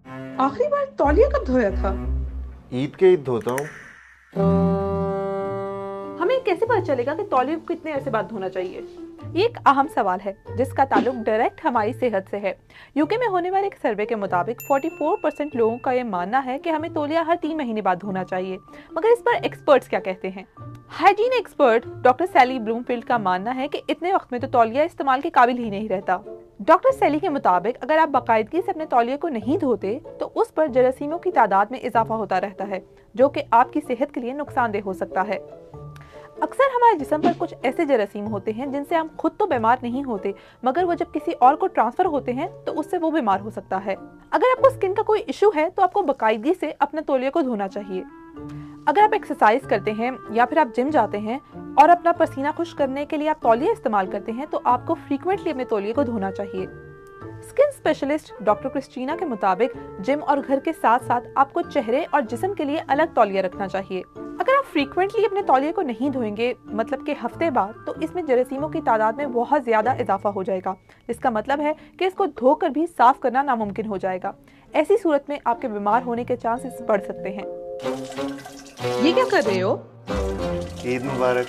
आखिरी बार तौलिया कब धोया था? ईद के ईद धोता हूँ। हमें कैसे पता चलेगा कि तौलिया को कितने अरसे बाद धोना चाहिए? ये एक अहम सवाल है जिसका ताल्लुक डायरेक्ट हमारी सेहत से है। यूके में होने वाले एक सर्वे के मुताबिक 44% लोगों का ये मानना है कि हमें तौलिया हर 3 महीने बाद धोना चाहिए। मगर इस पर एक्सपर्ट्स क्या कहते हैं? हाइजीन एक्सपर्ट डॉक्टर सैली ब्लूमफील्ड का मानना है कि इतने वक्त में तो तौलिया इस्तेमाल के काबिल ही नहीं रहता। डॉक्टर सैली के मुताबिक अगर आप बाकायदगी से अपने तौलिया को नहीं धोते तो उस पर जरासीमों की तादाद में इजाफा होता रहता है, जो कि आपकी सेहत के लिए नुकसानदेह हो सकता है। अक्सर हमारे जिस्म पर कुछ ऐसे जरासीम होते हैं जिनसे हम खुद तो बीमार नहीं होते, मगर वो जब किसी और को ट्रांसफर होते हैं तो उससे वो बीमार हो सकता है। अगर आपको स्किन का कोई इशू है तो आपको बाकायदगी से अपने तौलिया को धोना चाहिए। अगर आप एक्सरसाइज करते हैं या फिर आप जिम जाते हैं और अपना पसीना खुश करने के लिए आप तौलिया इस्तेमाल करते हैं तो आपको फ्रीक्वेंटली अपने तौलिया को धोना चाहिए। स्किन स्पेशलिस्ट डॉक्टर क्रिस्टीना के मुताबिक जिम और घर के साथ साथ आपको चेहरे और जिस्म के लिए अलग तौलिया रखना चाहिए। अगर आप फ्रीक्वेंटली अपने तौलिया को नहीं धोएंगे, मतलब कि हफ्ते बाद, तो इसमें जरासीमों की तादाद में बहुत ज्यादा इजाफा हो जाएगा, जिसका मतलब है कि इसको धोकर भी साफ करना नामुमकिन हो जाएगा। ऐसी सूरत में आपके बीमार होने के चांसेस बढ़ सकते हैं। ये क्या कर रहे हो? ईद मुबारक।